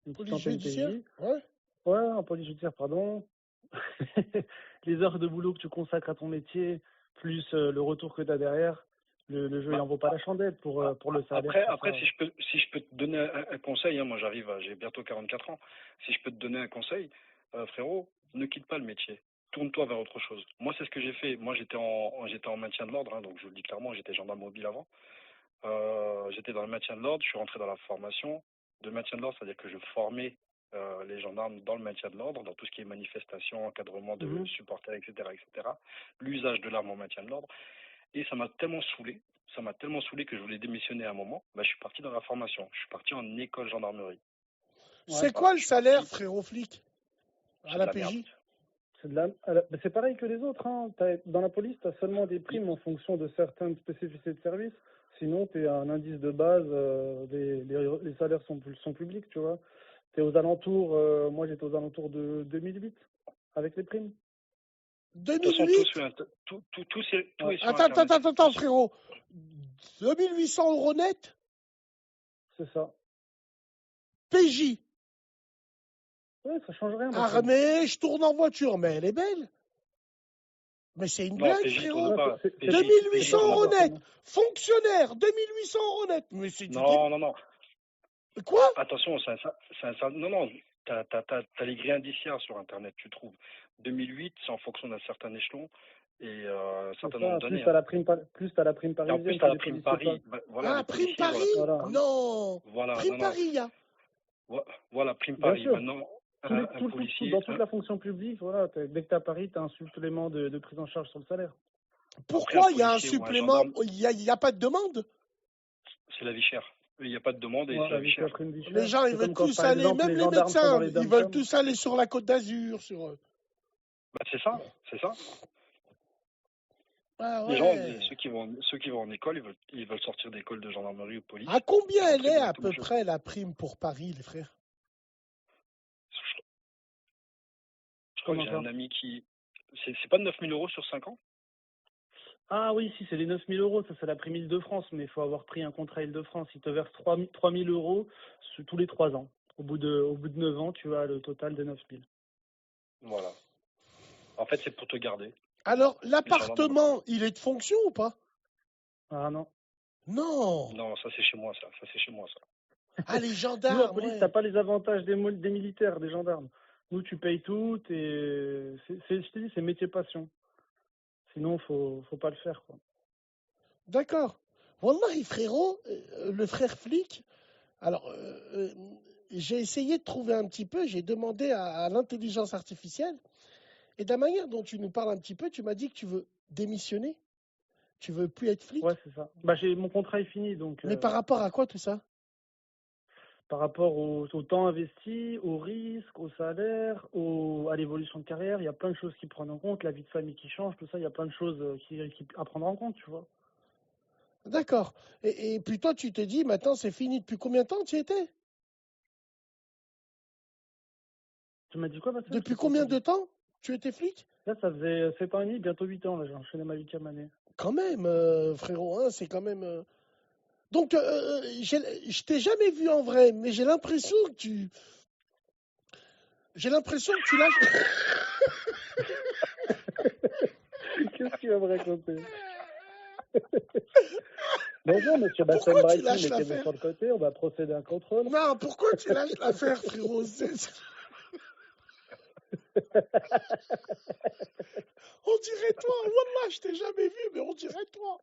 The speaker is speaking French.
une petite Police antenne judiciaire? PJ. Ouais. Ouais, en police judiciaire, pardon. Les heures de boulot que tu consacres à ton métier, plus le retour que tu as derrière, le jeu, il Bah, en vaut pas la chandelle pour le salaire, tout après, ça. si je peux te donner un conseil, hein, moi j'ai bientôt 44 ans. Si je peux te donner un conseil, frérot, ne quitte pas le métier. Tourne-toi vers autre chose. Moi, c'est ce que j'ai fait. Moi, j'étais en maintien de l'ordre, hein, donc je vous le dis clairement, j'étais gendarme mobile avant. J'étais dans le maintien de l'ordre, je suis rentré dans la formation de maintien de l'ordre, c'est-à-dire que je formais les gendarmes dans le maintien de l'ordre, dans tout ce qui est manifestation, encadrement de Mhm. supporters, etc., l'usage de l'arme en maintien de l'ordre. Et ça m'a tellement saoulé que je voulais démissionner à un moment. Bah, je suis parti dans la formation, je suis parti en école gendarmerie. Ouais, C'est Voilà, quoi le je suis salaire, parti, frérot flic, à c'est de la la merde. PJ? mais c'est pareil que les autres. Hein. Dans la police, tu as seulement des primes en fonction de certaines spécificités de service. Sinon, tu es à un indice de base, les salaires sont publics, tu vois. Tu es aux alentours, moi j'étais aux alentours de 2008 avec les primes. De toute façon, tout, 2008? sur, tout Ouais, est sur Attends, Internet. attends, frérot. 2800 euros net? c'est ça. PJ. Ouais, ça change rien, Bassem. Armée, je tourne en voiture, mais elle est belle. Mais c'est une Non, blague, PJ tourne frérot. Ouais, pas. PJ, PJ 2800 tourne euros pas. net. Fonctionnaire, 2800 euros net. Mais c'est du début. Non, non, non. Quoi? Attention, non, non. T'as les grilles indiciaires sur Internet, tu trouves. 2008, c'est en fonction d'un certain échelon et un C'est certain ça. nombre Plus d'années. tu as Hein. la prime, plus t'as la prime Et en plus, parisienne t'as que la les prime policiers pas. Paris. Bah, voilà, Ah, les prime policiers, Paris? Voilà. Non. voilà, Prime non, non. Paris, il y a. Voilà, prime Bien Paris. sûr. Maintenant, un Dans policier, toute la fonction publique, voilà, dès que tu as Paris, tu as un supplément de prise en charge sur le salaire. après un Pourquoi il y a un policier ou un supplément? gendarme, Il y a pas de demande? c'est la vie chère. Il n'y a pas de demande et Ouais, c'est la vie la chère. prime vie Les chère. gens, ils C'est veulent comme quand, tous par aller, exemple, même les les gendarmes sont dans médecins, les ils veulent dom-toms. tous aller sur la Côte d'Azur, Bah, c'est ça, c'est ça. Ah Les gens, ouais. ceux qui vont en école, ils veulent sortir d'école de gendarmerie ou police À et combien elle rentrer est à directement peu chez eux. près la prime pour Paris, les frères? Je crois que Comment j'ai ça? un ami qui... C'est pas 9 000 euros sur 5 ans? Ah oui, si, c'est les 9 000 euros, ça c'est la prime Île-de-France, mais il faut avoir pris un contrat Île-de-France. Ils te versent 3 000 euros tous les 3 ans. Au bout de 9 ans, tu as le total de 9 000. Voilà. En fait, c'est pour te garder. Alors, Les gendarmes, l'appartement, il est de fonction ou pas? Ah non. Non. non, ça c'est chez moi, ça. Ça c'est chez moi, ça. Ah, les Nous, la gendarmes, police, ouais. t'as pas les avantages des militaires, des gendarmes. Nous, tu payes tout, je te dis, c'est métier passion. Sinon, faut pas le faire, quoi. D'accord. Wallahi, frérot, le frère flic, alors, j'ai essayé de trouver un petit peu, j'ai demandé à l'intelligence artificielle, et de la manière dont tu nous parles un petit peu, tu m'as dit que tu veux démissionner, tu veux plus être flic. Ouais, c'est ça. Bah, mon contrat est fini, donc Mais par rapport à quoi tout ça? par rapport au temps investi, au risque, au salaire, à l'évolution de carrière, il y a plein de choses qui prennent en compte, la vie de famille qui change, tout ça, il y a plein de choses à prendre en compte, tu vois. D'accord. Et puis toi, tu te dis, maintenant c'est fini. Depuis combien de temps tu y étais? Tu m'as dit quoi, Bastien? Depuis combien de temps tu étais flic? Là, ça faisait 7 ans et demi, bientôt 8 ans, là, j'ai enchaîné ma 8e année. Quand même, frérot, hein, c'est quand même. Donc, je t'ai jamais vu en vrai, mais j'ai l'impression que tu lâches. Qu'est-ce qu'il va me raconter? Bonjour, monsieur Bassem Pourquoi tu Braiki, lâches mettez-vous l'affaire? sur le côté, on va procéder à un contrôle. Non, pourquoi tu lâches l'affaire, frérot? On dirait toi. Wallah, je t'ai jamais vu, mais on dirait toi.